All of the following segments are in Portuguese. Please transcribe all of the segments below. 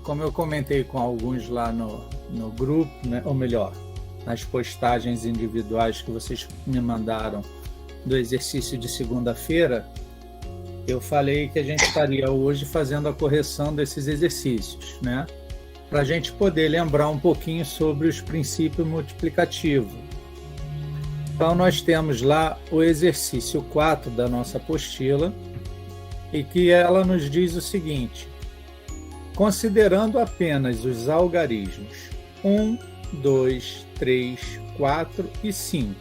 como eu comentei com alguns lá no grupo, né? Ou melhor, nas postagens individuais que vocês me mandaram do exercício de segunda-feira, eu falei que a gente estaria hoje fazendo a correção desses exercícios, né? Para a gente poder lembrar um pouquinho sobre os princípios multiplicativos. Então, nós temos lá o exercício 4 da nossa apostila, e que ela nos diz o seguinte: considerando apenas os algarismos 1, 2, 3, 4 e 5.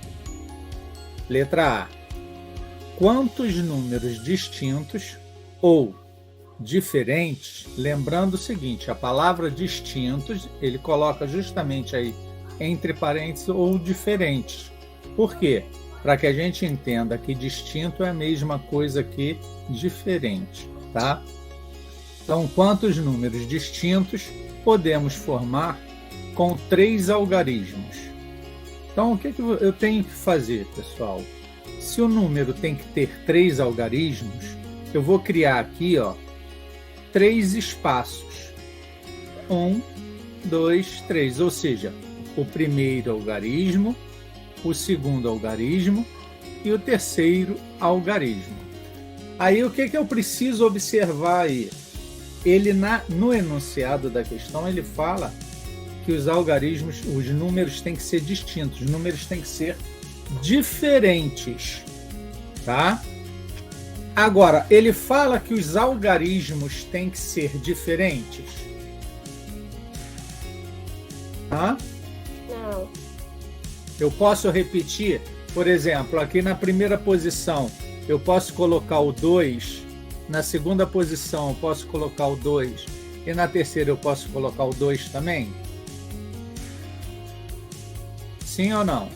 Letra A. Quantos números distintos ou diferentes, lembrando o seguinte, a palavra distintos, ele coloca justamente aí entre parênteses ou diferentes. Por quê? Para que a gente entenda que distinto é a mesma coisa que diferente, tá? Então, quantos números distintos podemos formar com 3 algarismos? Então, o que eu tenho que fazer, pessoal? Se o número tem que ter 3 algarismos, eu vou criar aqui, 3 espaços. 1, 2, 3. Ou seja, o primeiro algarismo, o segundo algarismo e o terceiro algarismo. Aí, o que eu preciso observar aí? Ele, no enunciado da questão, ele fala que os algarismos, os números têm que ser distintos, os números têm que ser diferentes, tá? Agora, ele fala que os algarismos têm que ser diferentes? Tá? Não. Eu posso repetir, por exemplo, aqui na primeira posição, eu posso colocar o 2, na segunda posição eu posso colocar o 2, e na terceira eu posso colocar o 2 também? Sim ou não?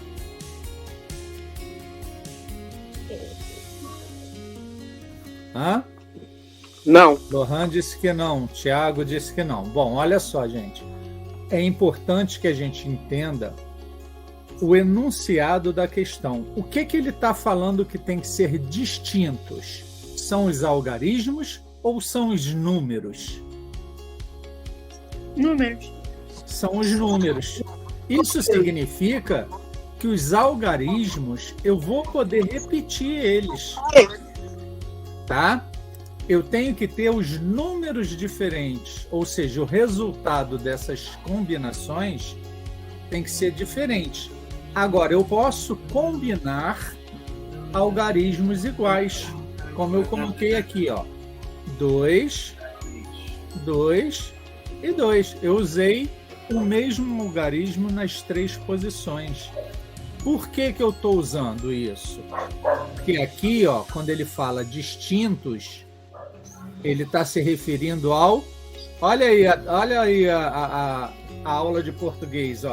Hã? Não. Lohan disse que não, Tiago disse que não. Bom, olha só, gente. É importante que a gente entenda o enunciado da questão. O que ele está falando que tem que ser distintos? São os algarismos ou são os números? Números. São os números. Isso significa que os algarismos, eu vou poder repetir eles. Tá? Eu tenho que ter os números diferentes, ou seja, o resultado dessas combinações tem que ser diferente. Agora, eu posso combinar algarismos iguais, como eu coloquei aqui, 2, 2 e 2. Eu usei o mesmo algarismo nas 3 posições. Por que eu estou usando isso? Porque aqui, quando ele fala distintos, ele está se referindo ao... Olha aí a aula de português,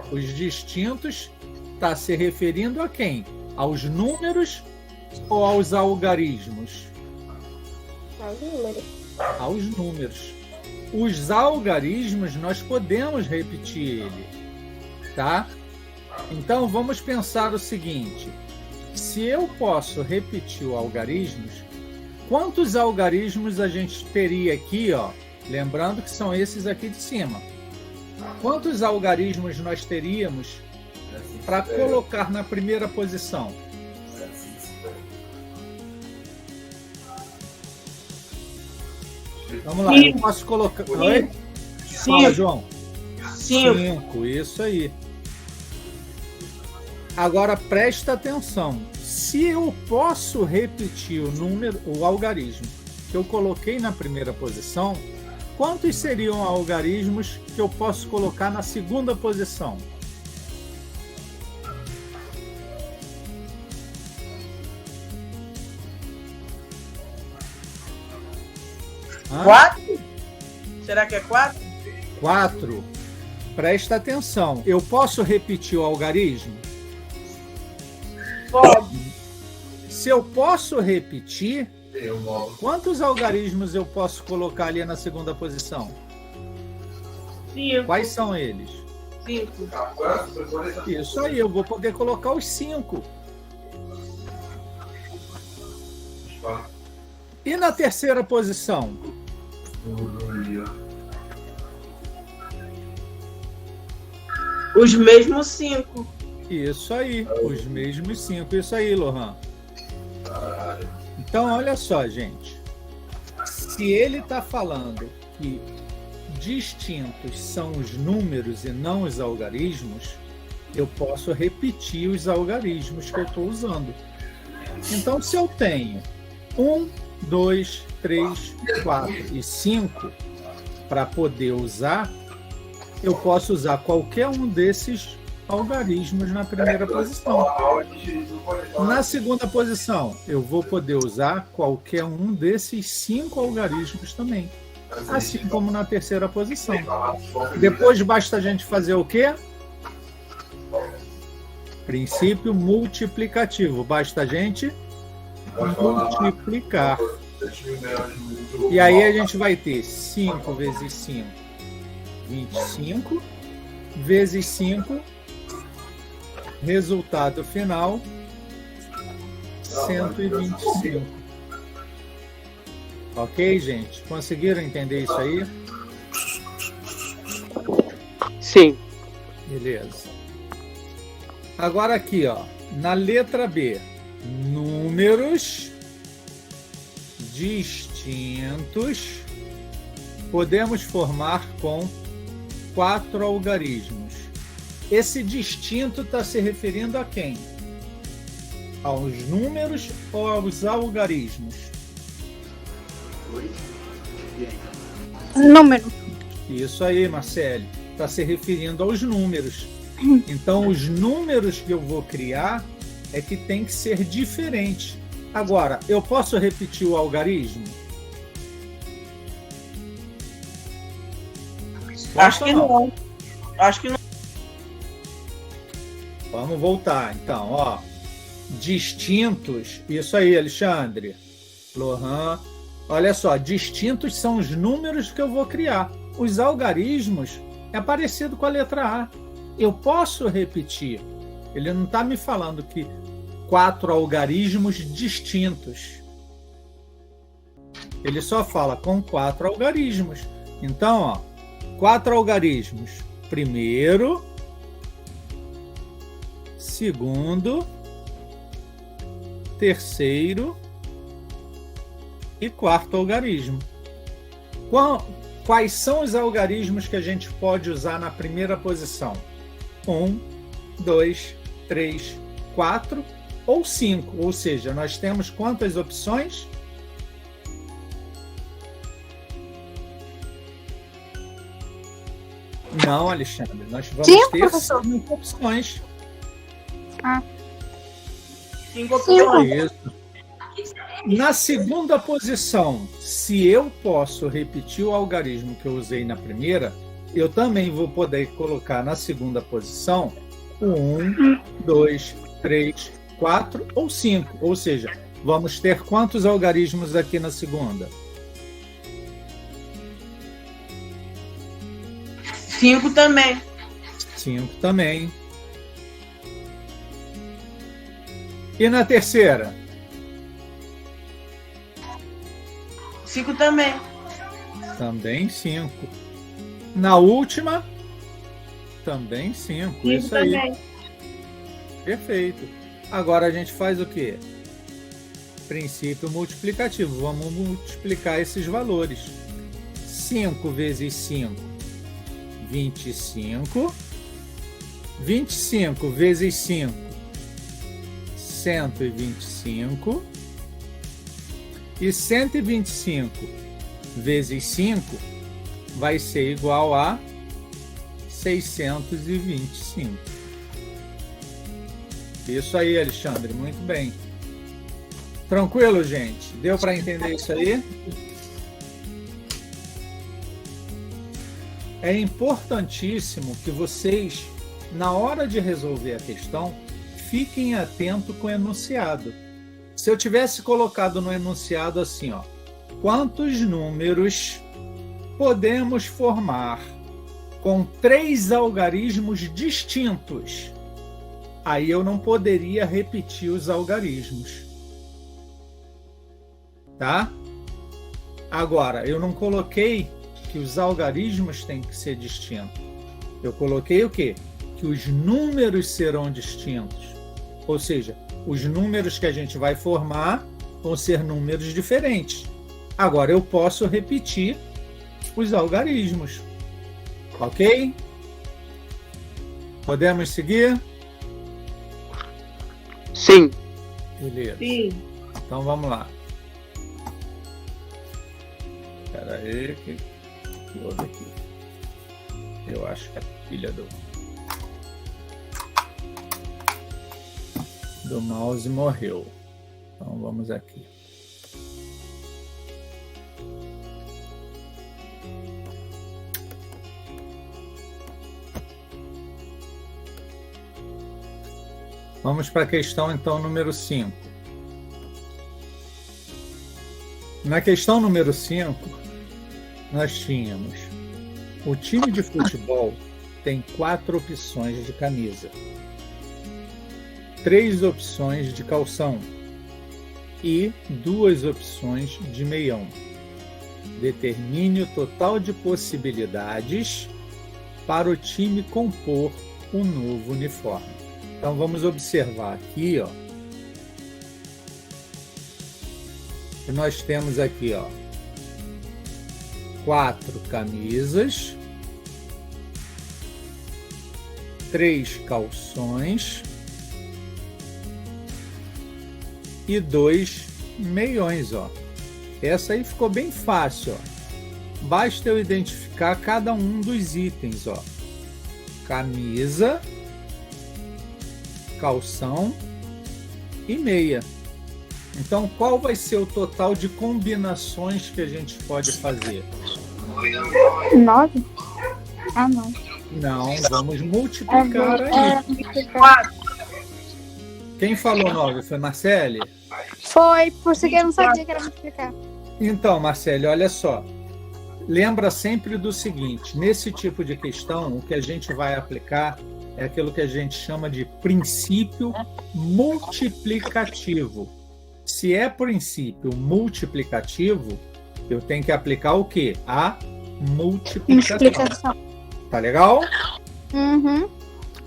Os distintos está se referindo a quem? Aos números ou aos algarismos? Aos números. Aos números. Os algarismos, nós podemos repetir ele, tá? Então, vamos pensar o seguinte. Se eu posso repetir o algarismos, quantos algarismos a gente teria aqui, Lembrando que são esses aqui de cima. Quantos algarismos nós teríamos para colocar na primeira posição? Vamos lá, eu posso colocar... Oi? Fala, João. 5, isso aí. Agora, presta atenção. Se eu posso repetir o algarismo que eu coloquei na primeira posição, quantos seriam algarismos que eu posso colocar na segunda posição? Hã? 4? Será que é 4? 4. Presta atenção. Eu posso repetir o algarismo? Pode. Se eu posso repetir, quantos algarismos eu posso colocar ali na segunda posição? 5. Quais são eles? 5. Isso aí, eu vou poder colocar os 5. E na terceira posição? Os mesmos 5. Isso aí, os mesmos 5. Isso aí, Lohan. Então, olha só, gente. Se ele está falando que distintos são os números e não os algarismos, eu posso repetir os algarismos que eu estou usando. Então, se eu tenho 1, 2, 3, 4 e 5 para poder usar, eu posso usar qualquer um desses algarismos na primeira posição. Na segunda posição, eu vou poder usar qualquer um desses 5 algarismos também. Assim como na terceira posição. Depois basta a gente fazer o quê? Princípio multiplicativo. Basta a gente multiplicar. E aí a gente vai ter 5 vezes 5, 25, vezes 5, resultado final, 125. Ok, gente? Conseguiram entender isso aí? Sim. Beleza. Agora aqui, ó, na letra B, números distintos podemos formar com 4 algarismos. Esse distinto está se referindo a quem? Aos números ou aos algarismos? Número. Isso aí, Marcele. Está se referindo aos números. Então, os números que eu vou criar é que tem que ser diferente. Agora, eu posso repetir o algarismo? Acho que não. Acho que não. Vamos voltar, então, ó. Distintos, isso aí, Alexandre. Lohan. Olha só, distintos são os números que eu vou criar. Os algarismos é parecido com a letra A. Eu posso repetir. Ele não está me falando que 4 algarismos distintos. Ele só fala com 4 algarismos. Então, ó, 4 algarismos. Primeiro, segundo, terceiro e quarto algarismo. Quais são os algarismos que a gente pode usar na primeira posição? 1, 2, 3, 4 ou 5. Ou seja, nós temos quantas opções? Não, Alexandre, nós vamos ter 5 opções. Ah. 5 opções. Isso. Na segunda posição, se eu posso repetir o algarismo que eu usei na primeira, eu também vou poder colocar na segunda posição o 1, 2, 3, 4 ou 5. Ou seja, vamos ter quantos algarismos aqui na segunda? 5 também. 5 também. E na terceira? 5 também. Também 5. Na última? Também 5. 5 Isso aí. também. Perfeito. Agora a gente faz o quê? Princípio multiplicativo. Vamos multiplicar esses valores. 5 vezes 5, 25. 25 vezes 5, 125. E 125 vezes 5 vai ser igual a 625. Isso aí, Alexandre, muito bem. Tranquilo, gente? Deu para entender isso aí? É importantíssimo que vocês, na hora de resolver a questão, fiquem atentos com o enunciado. Se eu tivesse colocado no enunciado assim, ó, quantos números podemos formar com 3 algarismos distintos? Aí eu não poderia repetir os algarismos. Tá? Agora, eu não coloquei que os algarismos têm que ser distintos. Eu coloquei o quê? Que os números serão distintos. Ou seja, os números que a gente vai formar vão ser números diferentes. Agora, eu posso repetir os algarismos. Ok? Podemos seguir? Sim. Beleza. Sim. Então, vamos lá. Espera aí, que houve aqui? Eu acho que é a pilha do mouse morreu. Então, vamos aqui. Vamos para a questão, então, número 5. Na questão número 5, nós tínhamos o time de futebol tem 4 opções de camisa, 3 opções de calção e 2 opções de meião. Determine o total de possibilidades para o time compor um novo uniforme. Então, vamos observar aqui, ó, que nós temos aqui, ó, 4 camisas, 3 calções e 2 meiões, ó. Essa aí ficou bem fácil, ó. Basta eu identificar cada um dos itens, ó. Camisa, calção e meia. Então, qual vai ser o total de combinações que a gente pode fazer? 9? Ah, não. Não, vamos multiplicar aí. Quem falou 9? Foi Marcele? Foi, por isso que eu não sabia que era multiplicar. Então, Marcele, olha só. Lembra sempre do seguinte, nesse tipo de questão, o que a gente vai aplicar é aquilo que a gente chama de princípio multiplicativo. Se é princípio multiplicativo, eu tenho que aplicar o quê? A multiplicação. Tá legal? Uhum.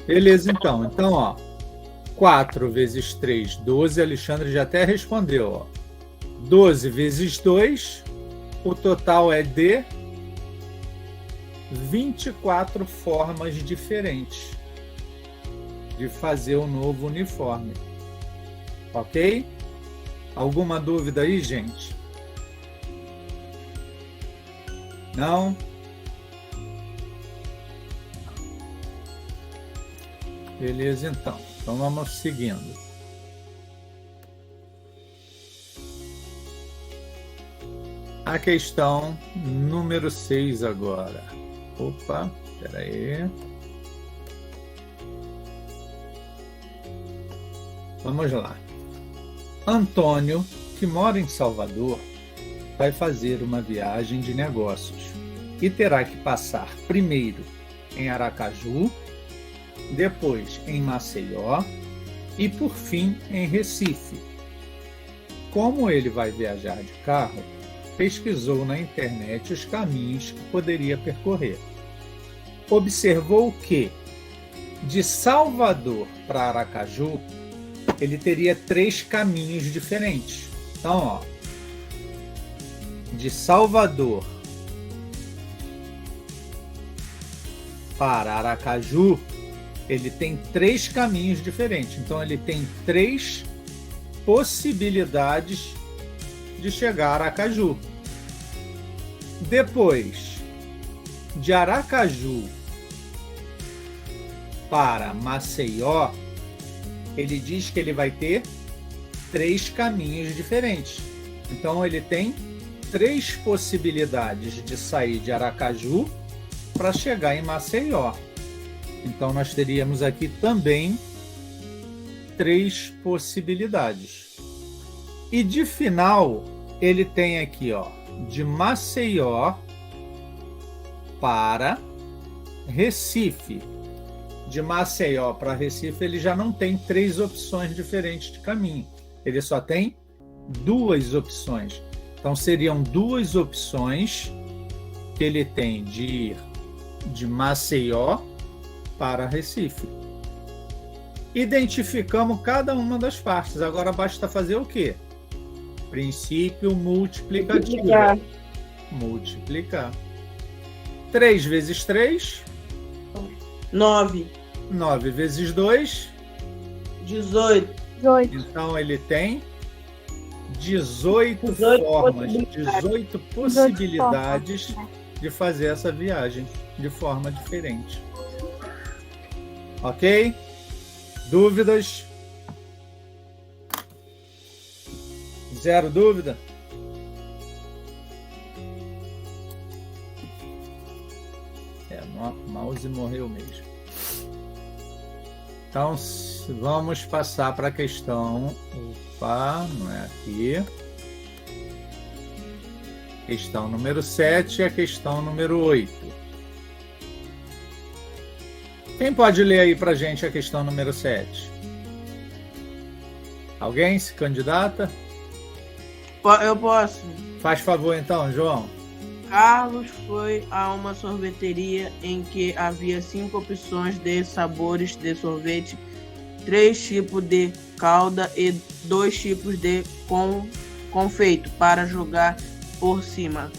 Beleza, então. Então, ó, 4 vezes 3, 12. Alexandre já até respondeu, ó. 12 vezes 2, o total é de 24 formas diferentes de fazer o novo uniforme. Ok? Alguma dúvida aí, gente? Não? Beleza, então. Então vamos seguindo. A questão número 6 agora. Opa, espera aí. Vamos lá. Antônio, que mora em Salvador, vai fazer uma viagem de negócios e terá que passar primeiro em Aracaju, depois em Maceió e, por fim, em Recife. Como ele vai viajar de carro, pesquisou na internet os caminhos que poderia percorrer. Observou que, de Salvador para Aracaju, ele teria 3 caminhos diferentes. Então, ó, de Salvador para Aracaju, ele tem 3 caminhos diferentes. Então, ele tem 3 possibilidades de chegar a Aracaju. Depois, de Aracaju para Maceió, ele diz que ele vai ter 3 caminhos diferentes. Então, ele tem 3 possibilidades de sair de Aracaju para chegar em Maceió. Então, nós teríamos aqui também 3 possibilidades. E de final, ele tem aqui, ó, de Maceió para Recife. De Maceió para Recife, ele já não tem 3 opções diferentes de caminho. Ele só tem 2 opções. Então, seriam duas opções que ele tem de ir de Maceió para Recife. Identificamos cada uma das partes. Agora basta fazer o quê? Princípio multiplicativo. Multiplicar. 3 vezes 3. 9. 9 vezes 2. 18. 18. Então ele tem 18 18 formas, possibilidades. 18 possibilidades de fazer essa viagem de forma diferente. Ok? Dúvidas? Zero dúvida? O mouse morreu mesmo. Então, vamos passar para a questão. Opa, não é aqui. Questão número 7 e a questão número 8. Quem pode ler aí para a gente a questão número 7? Alguém se candidata? Eu posso. Faz favor então, João. Carlos foi a uma sorveteria em que havia 5 opções de sabores de sorvete, 3 tipos de calda e 2 tipos de confeito para jogar por cima.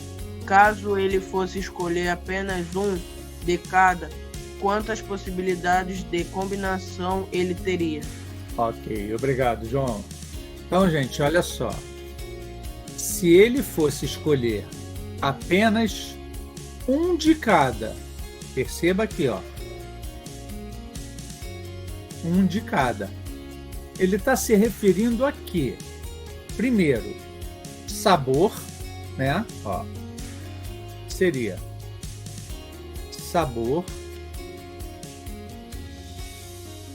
Caso ele fosse escolher apenas um de cada, quantas possibilidades de combinação ele teria? Ok, obrigado, João. Então, gente, olha só. Se ele fosse escolher apenas um de cada, perceba aqui, ó. Um de cada. Ele está se referindo a quê? Primeiro, sabor, né? Ó, seria sabor.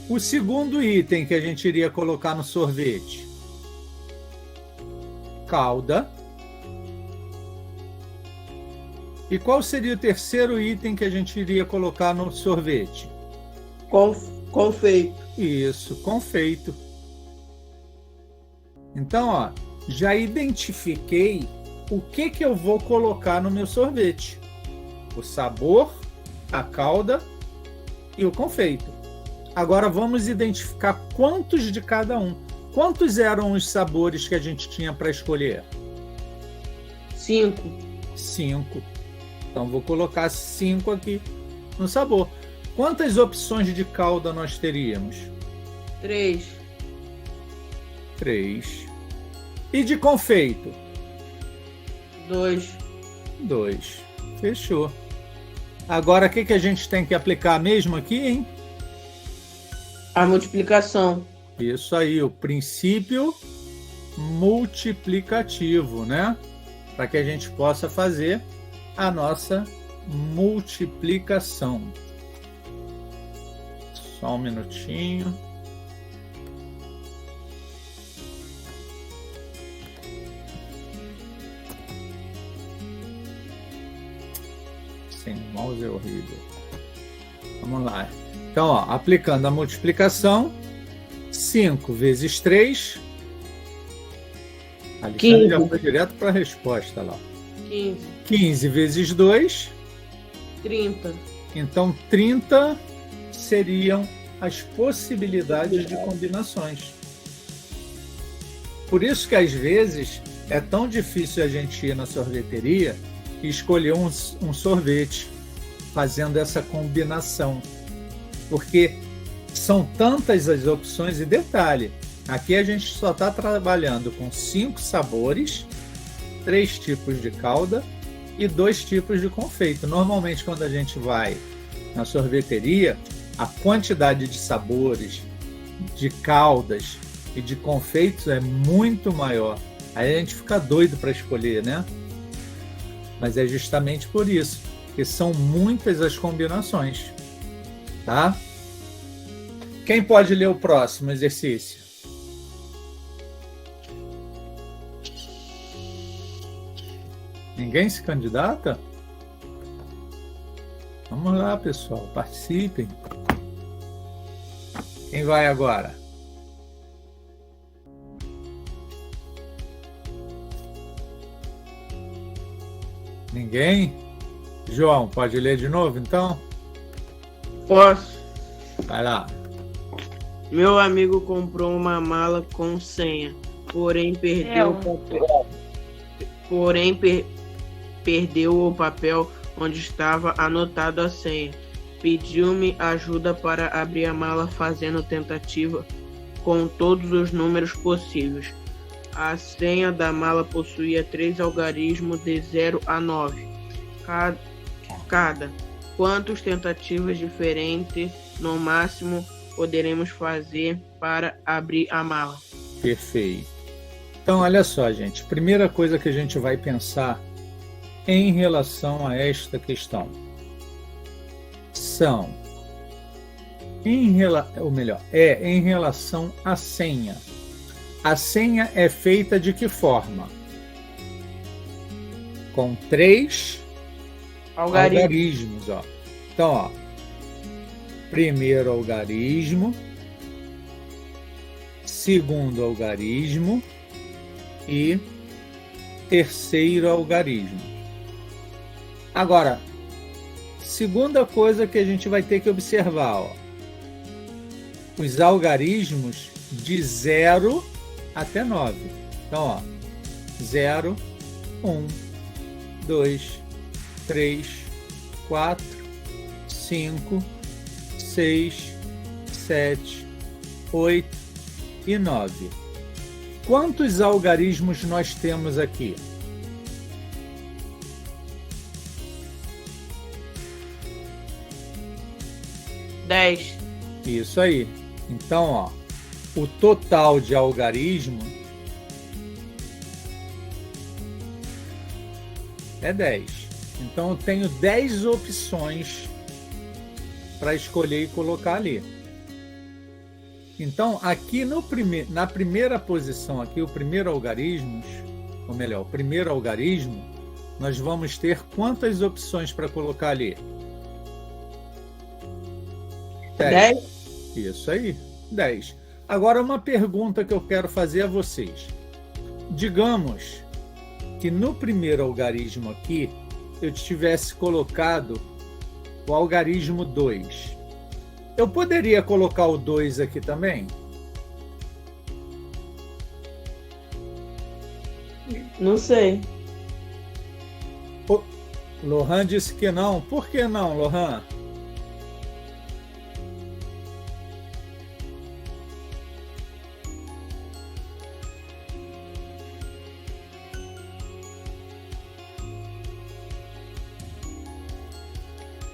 O segundo item que a gente iria colocar no sorvete, calda. E qual seria o terceiro item que a gente iria colocar no sorvete? Confeito. Isso, confeito. Então, ó, já identifiquei o que eu vou colocar no meu sorvete. O sabor, a calda e o confeito. Agora vamos identificar quantos de cada um. Quantos eram os sabores que a gente tinha para escolher? 5. 5. Então vou colocar 5 aqui no sabor. Quantas opções de calda nós teríamos? 3. 3. E de confeito? 2. 2. Fechou. Agora o que a gente tem que aplicar mesmo aqui, hein? A multiplicação. Isso aí, o princípio multiplicativo, né? Para que a gente possa fazer a nossa multiplicação. Só um minutinho. Sem mouse é horrível. Vamos lá. Então, ó, aplicando a multiplicação, 5 vezes 3. A Alexandre já foi direto para a resposta lá. 15. 15 vezes 2. 30. Então, 30 seriam as possibilidades de combinações. Por isso que, às vezes, é tão difícil a gente ir na sorveteria e escolher um sorvete fazendo essa combinação. Porque são tantas as opções, e detalhe, aqui a gente só está trabalhando com 5 sabores, 3 tipos de calda e 2 tipos de confeito. Normalmente, quando a gente vai na sorveteria, a quantidade de sabores, de caldas e de confeitos é muito maior. Aí a gente fica doido para escolher, né? Mas é justamente por isso, que são muitas as combinações, tá? Quem pode ler o próximo exercício? Ninguém se candidata? Vamos lá, pessoal, participem. Quem vai agora? Ninguém? João, pode ler de novo, então? Posso. Vai lá. Meu amigo comprou uma mala com senha, porém perdeu o papel. Perdeu o papel onde estava anotado a senha. Pediu-me ajuda para abrir a mala fazendo tentativa com todos os números possíveis. A senha da mala possuía 3 algarismos de 0 a 9. Cada. Quantas tentativas diferentes, no máximo, poderemos fazer para abrir a mala? Perfeito. Então, olha só, gente. Primeira coisa que a gente vai pensar em relação a esta questão são, em relação à senha. A senha é feita de que forma? Com 3 algarismos. Ó. Então, ó, primeiro algarismo, segundo algarismo e terceiro algarismo. Agora, segunda coisa que a gente vai ter que observar, ó, os algarismos de 0 até 9. Então, ó, 0, 1, 2, 3, 4, 5, 6, 7, 8 e 9. Quantos algarismos nós temos aqui? Dez. Isso aí. Então, ó, o total de algarismo é 10. Então, eu tenho 10 opções para escolher e colocar ali. Então, aqui na primeira posição, aqui, o primeiro algarismo, ou melhor, o primeiro algarismo, nós vamos ter quantas opções para colocar ali? 10. Isso aí, 10. Agora, uma pergunta que eu quero fazer a vocês. Digamos que no primeiro algarismo aqui, eu tivesse colocado o algarismo 2. Eu poderia colocar o 2 aqui também? Não sei. O Lohan disse que não. Por que não, Lohan?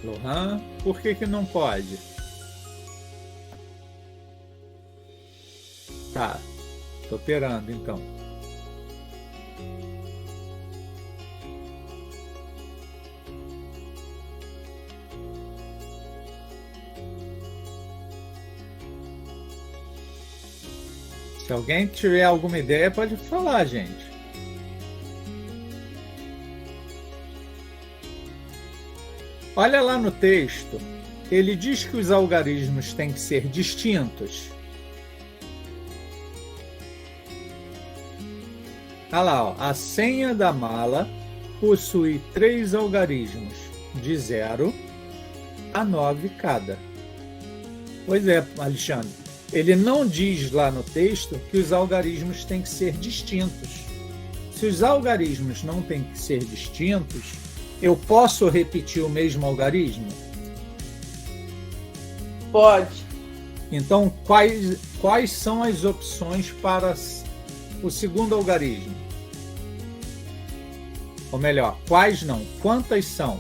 Lohan, por que não pode? Tá, tô operando então. Se alguém tiver alguma ideia, pode falar, gente. Olha lá no texto, ele diz que os algarismos têm que ser distintos. Olha lá, ó, a senha da mala possui 3 algarismos, de 0 a 9 cada. Pois é, Alexandre, ele não diz lá no texto que os algarismos têm que ser distintos. Se os algarismos não têm que ser distintos, eu posso repetir o mesmo algarismo? Pode. Então, quais são as opções para o segundo algarismo? Ou melhor, quais não? Quantas são?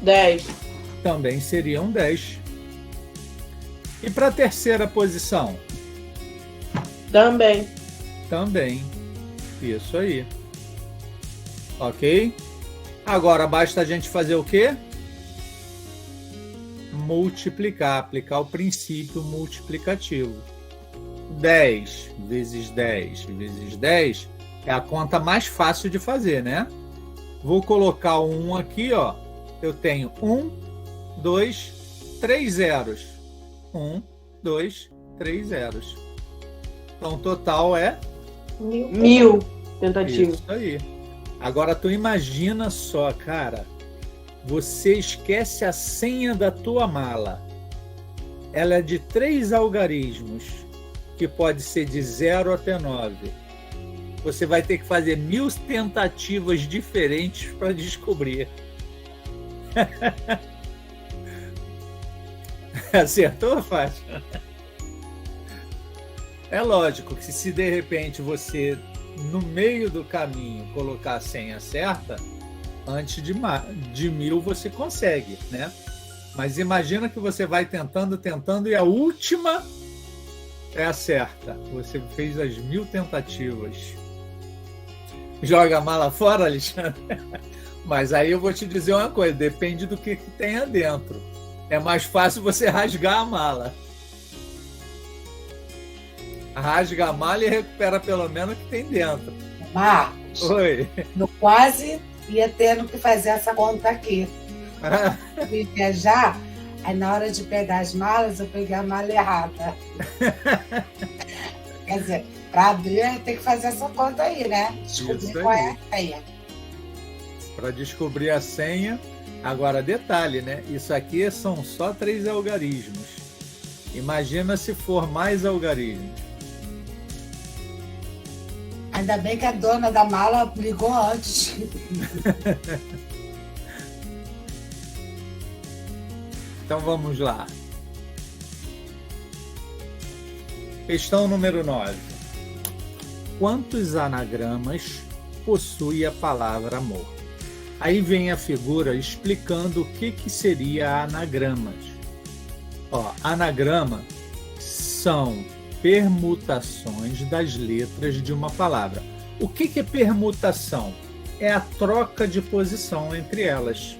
10. Também seriam 10. E para a terceira posição? Também. Também. Isso aí. Ok? Agora basta a gente fazer o quê? Multiplicar, aplicar o princípio multiplicativo. 10 vezes 10 vezes 10 é a conta mais fácil de fazer, né? Vou colocar o 1 aqui, ó. Eu tenho 1, 2, 3 zeros. 1, 2, 3 zeros. Então, o total é 1000 tentativas. isso aí. Agora tu imagina só, cara, você esquece a senha da tua mala. Ela é de 3 algarismos, que pode ser de 0 até 9. Você vai ter que fazer 1000 tentativas diferentes para descobrir. Acertou, Fátima? É lógico que se de repente você, no meio do caminho, colocar a senha certa, antes de 1000 você consegue, né? Mas imagina que você vai tentando e a última é a certa. Você fez as 1000 tentativas. Joga a mala fora, Alexandre? Mas aí eu vou te dizer uma coisa, depende do que tem dentro. É mais fácil você rasgar a mala. Rasga a mala e recupera pelo menos o que tem dentro. Marcos, Oi. eu quase ia tendo que fazer essa conta aqui. Eu fui viajar, aí na hora de pegar as malas, eu peguei a mala errada. Quer dizer, para abrir, tem que fazer essa conta aí, né? Descobrir qual é a senha. Para descobrir a senha. Agora, detalhe, né? Isso aqui são só 3 algarismos. Imagina se for mais algarismos. Ainda bem que a dona da mala ligou antes. Então vamos lá. Questão número 9. Quantos anagramas possui a palavra amor? Aí vem a figura explicando o que seria anagramas. Ó, anagrama são permutações das letras de uma palavra. O que é permutação? É a troca de posição entre elas.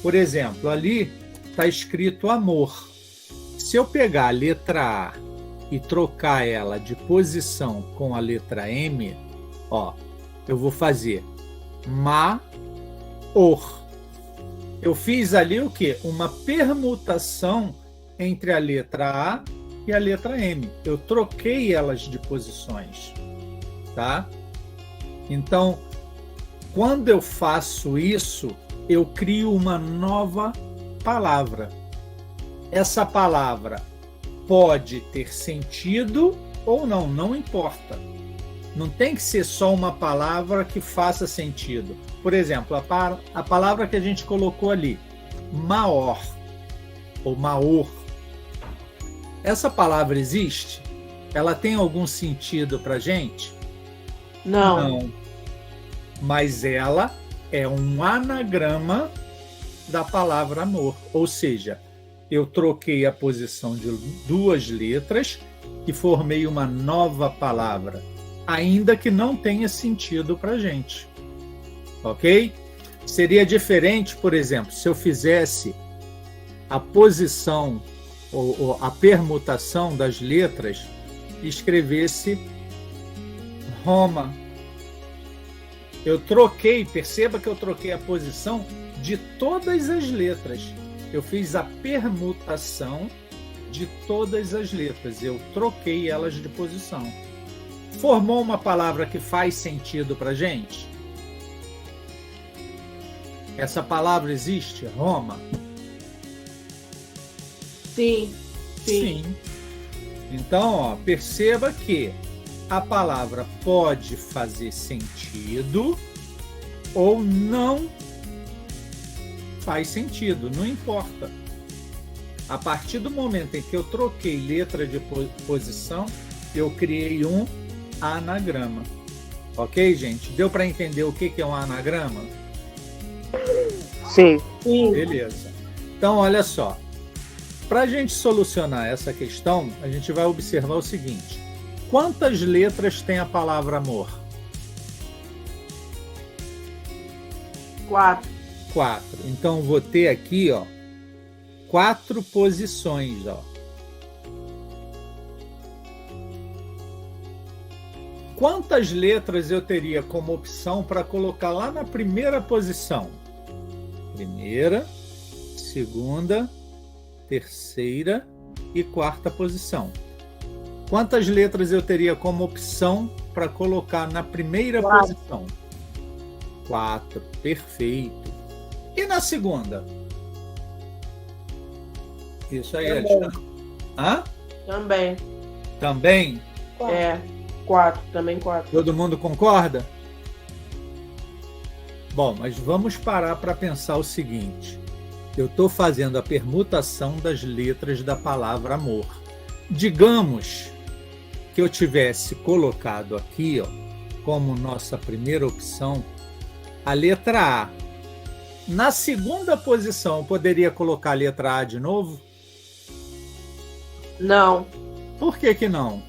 Por exemplo, ali está escrito amor. Se eu pegar a letra A e trocar ela de posição com a letra M, ó, eu vou fazer ma-or. Eu fiz ali o quê? Uma permutação entre a letra A e a letra M. Eu troquei elas de posições, tá? Então, quando eu faço isso, eu crio uma nova palavra. Essa palavra pode ter sentido ou não, não importa. Não tem que ser só uma palavra que faça sentido. Por exemplo, a palavra que a gente colocou ali, maior ou maor. Essa palavra existe? Ela tem algum sentido para a gente? Não. Mas ela é um anagrama da palavra amor. Ou seja, eu troquei a posição de 2 letras e formei uma nova palavra, ainda que não tenha sentido para a gente. Ok? Seria diferente, por exemplo, se eu fizesse a posição ou a permutação das letras e escrevesse Roma. Eu troquei, perceba que eu troquei a posição de todas as letras. Eu fiz a permutação de todas as letras. Eu troquei elas de posição. Formou uma palavra que faz sentido para a gente? Essa palavra existe? Roma? Sim. Sim. Então, ó, perceba que a palavra pode fazer sentido ou não faz sentido, não importa. A partir do momento em que eu troquei letra de posição, eu criei um anagrama. Ok, gente? Deu para entender o que é um anagrama? Sim. Beleza. Então, olha só. Para a gente solucionar essa questão, a gente vai observar o seguinte. Quantas letras tem a palavra amor? 4. 4. Então, vou ter aqui, ó, 4 posições, ó. Quantas letras eu teria como opção para colocar lá na primeira posição? Primeira, segunda, terceira e quarta posição. Quantas letras eu teria como opção para colocar na primeira posição? 4. Perfeito. E na segunda? Isso aí, Alexandre. Hã? Também. Também? 4. Também 4. Todo mundo concorda? Bom, mas vamos parar para pensar o seguinte. Eu estou fazendo a permutação das letras da palavra amor. Digamos que eu tivesse colocado aqui, ó, como nossa primeira opção, a letra A. Na segunda posição, eu poderia colocar a letra A de novo? Não. Por que que não?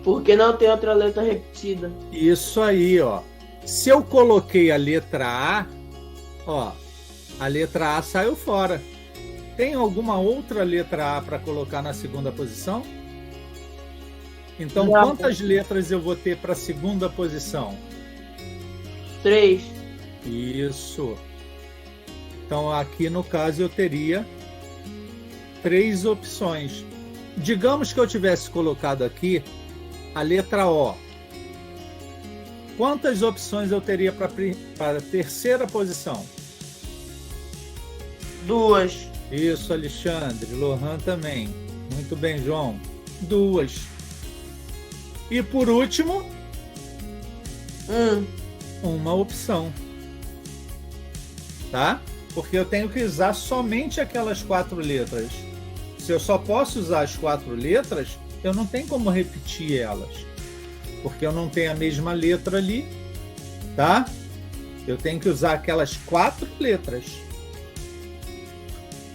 Porque não tem outra letra repetida. Isso aí, ó. Se eu coloquei a letra A, ó, a letra A saiu fora. Tem alguma outra letra A para colocar na segunda posição? Então, Não. quantas letras eu vou ter para a segunda posição? 3. Isso. Então, aqui no caso, eu teria 3 opções. Digamos que eu tivesse colocado aqui a letra O. Quantas opções eu teria para a terceira posição? 2. Isso, Alexandre. Lohan também. Muito bem, João. 2. E por último, 1 opção. Tá? Porque eu tenho que usar somente aquelas 4 letras. Se eu só posso usar as 4 letras, eu não tenho como repetir elas. Porque eu não tenho a mesma letra ali, tá? Eu tenho que usar aquelas 4 letras.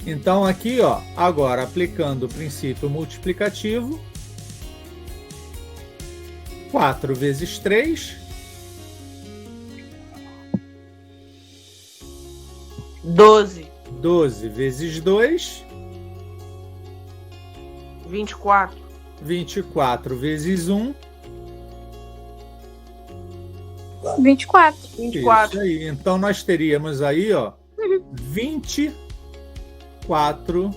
Então aqui, ó, agora aplicando o princípio multiplicativo, 4 vezes 3, 12. 12 vezes 2, 24. 24 vezes 1, 24. 24. isso aí. Então nós teríamos aí, ó, 24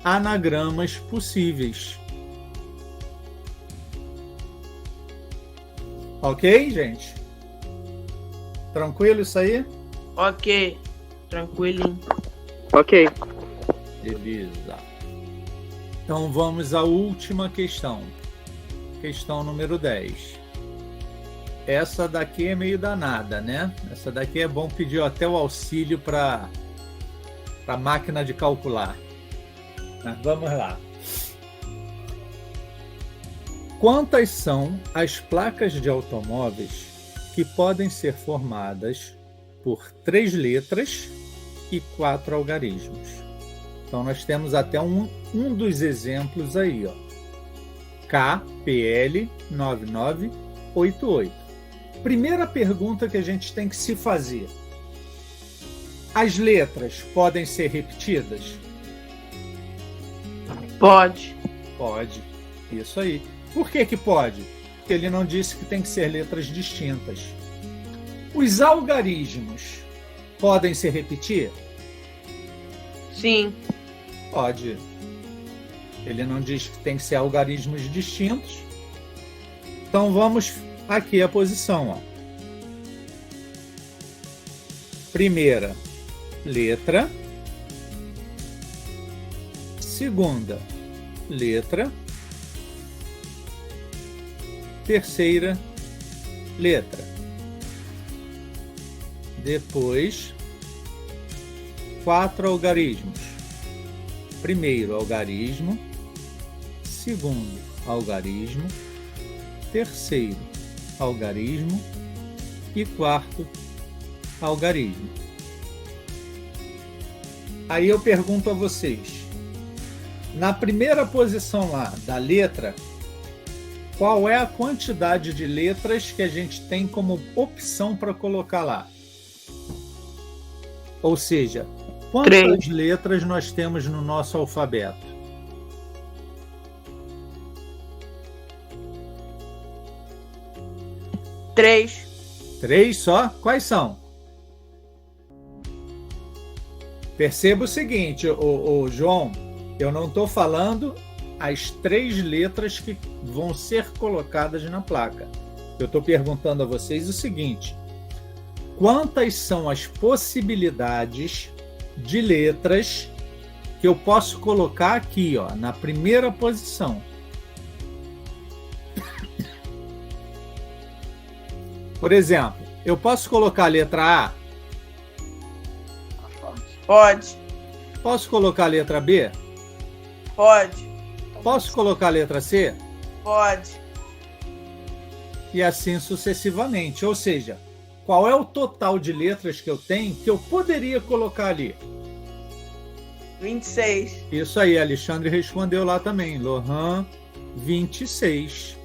anagramas possíveis. Ok, gente? Tranquilo isso aí? Ok. Tranquilinho. Ok. Beleza. Então vamos à última questão. Questão número 10. Essa daqui é meio danada, né? Essa daqui é bom pedir até o auxílio para a máquina de calcular. Mas vamos lá. Quantas são as placas de automóveis que podem ser formadas por 3 letras e 4 algarismos? Então nós temos até um dos exemplos aí, ó. KPL 9988. Primeira pergunta que a gente tem que se fazer. As letras podem ser repetidas? Pode. Pode. Isso aí. Por que que pode? Porque ele não disse que tem que ser letras distintas. Os algarismos podem se repetir? Sim. Pode. Ele não diz que tem que ser algarismos distintos. Então vamos aqui a posição, ó. Primeira letra. Segunda letra. Terceira letra. Depois, 4 algarismos. Primeiro algarismo, segundo algarismo, terceiro algarismo e quarto algarismo. Aí eu pergunto a vocês, na primeira posição lá da letra, qual é a quantidade de letras que a gente tem como opção para colocar lá? Ou seja, quantas 3. letras nós temos no nosso alfabeto? 3. 3 só? Quais são? Perceba o seguinte, ô João, eu não estou falando as 3 letras que vão ser colocadas na placa. Eu estou perguntando a vocês o seguinte: quantas são as possibilidades de letras que eu posso colocar aqui, ó, na primeira posição? Por exemplo, eu posso colocar a letra A? Pode. Posso colocar a letra B? Pode. Posso colocar a letra C? Pode. E assim sucessivamente. Ou seja, qual é o total de letras que eu tenho que eu poderia colocar ali? 26. Isso aí, Alexandre respondeu lá também. Lohan, 26.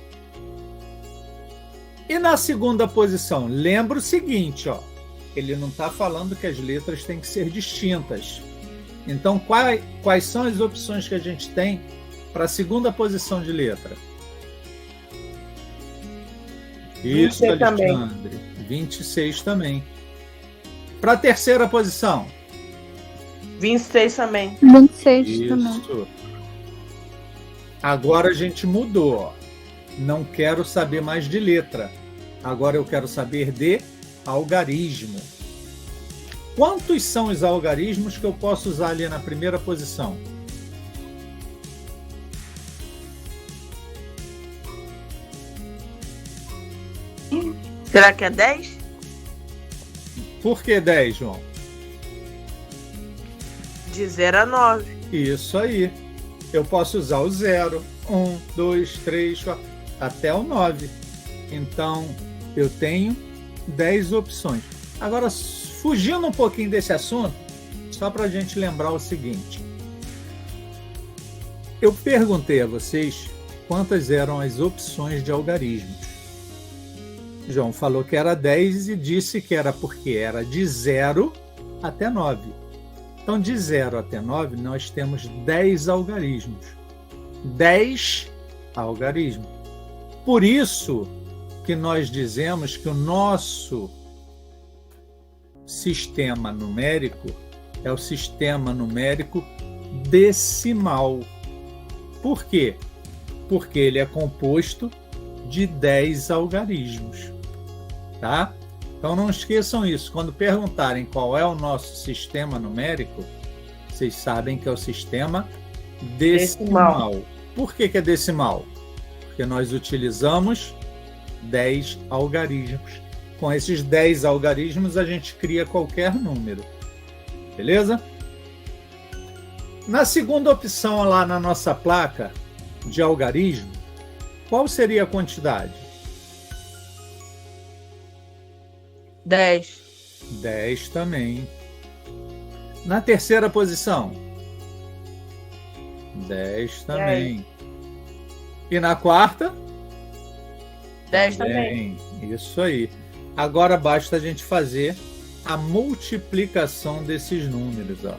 E na segunda posição, lembra o seguinte, ó, ele não está falando que as letras têm que ser distintas. Então, quais são as opções que a gente tem para a segunda posição de letra? Isso, Alexandre. Também. 26 também. Para a terceira posição? 26 também. 26 Isso. também. Agora a gente mudou, ó. Não quero saber mais de letra. Agora eu quero saber de algarismo. Quantos são os algarismos que eu posso usar ali na primeira posição? Será que é 10? Por que 10, João? De 0 a 9. Isso aí. Eu posso usar o 0, 1, 2, 3, 4, até o 9. Então, eu tenho 10 opções. Agora, fugindo um pouquinho desse assunto, só para a gente lembrar o seguinte. Eu perguntei a vocês quantas eram as opções de algarismos. João falou que era 10 e disse que era porque era de 0 até 9. Então, de 0 até 9, nós temos 10 algarismos. 10 algarismos. Por isso que nós dizemos que o nosso sistema numérico é o sistema numérico decimal. Por quê? Porque ele é composto de 10 algarismos. Tá? Então não esqueçam isso. Quando perguntarem qual é o nosso sistema numérico, vocês sabem que é o sistema decimal. Por que é decimal? Porque nós utilizamos 10 algarismos. Com esses 10 algarismos, a gente cria qualquer número. Beleza? Na segunda opção lá na nossa placa de algarismo, qual seria a quantidade? 10. 10 também. Na terceira posição? 10 também. E na quarta? 10 também. Isso aí. Agora basta a gente fazer a multiplicação desses números, ó.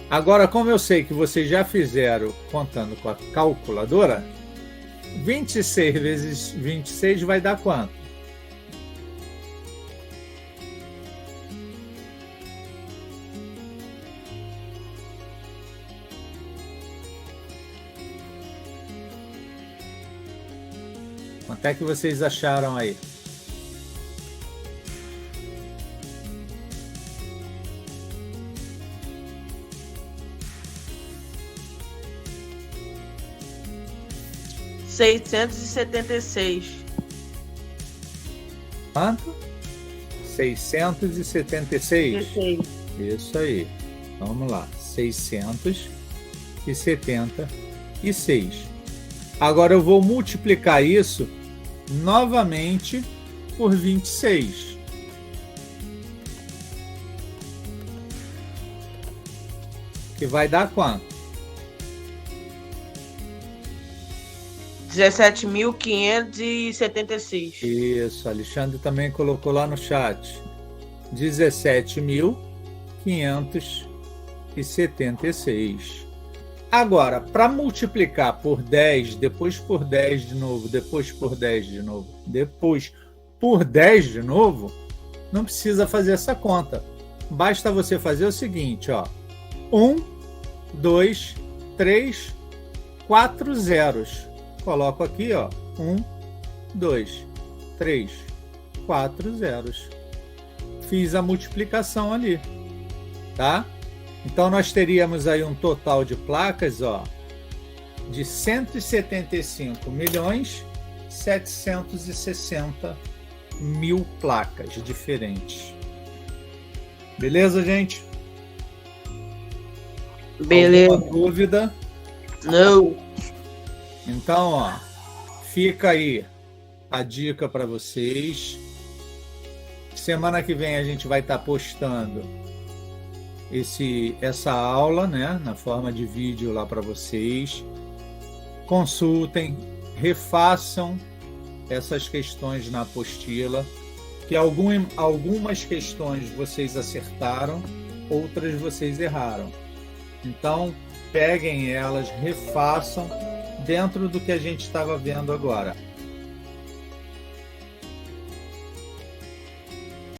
Agora, como eu sei que vocês já fizeram contando com a calculadora, 26 vezes 26 vai dar quanto? Quanto é que vocês acharam aí? $676. Quanto? 676? 16. Isso aí. Vamos lá. 676. Agora eu vou multiplicar isso novamente por 26. Que vai dar quanto? 17.576. Isso, Alexandre também colocou lá no chat. 17.576. Agora, para multiplicar por 10, depois por 10 de novo, depois por 10 de novo, depois por 10 de novo, não precisa fazer essa conta. Basta você fazer o seguinte, ó. 1, 2, 3, 4 zeros. Coloco aqui, ó, 1, 2, 3, 4 zeros. Fiz a multiplicação ali, tá? Então, nós teríamos aí um total de placas, ó, de 175.760.000 placas diferentes. Beleza, gente? Beleza. Alguma dúvida? Não. Então, ó, fica aí a dica para vocês. Semana que vem a gente vai estar postando essa aula, né, na forma de vídeo lá para vocês. Consultem, refaçam essas questões na apostila, que algumas questões vocês acertaram, outras vocês erraram. Então, peguem elas, refaçam dentro do que a gente estava vendo agora.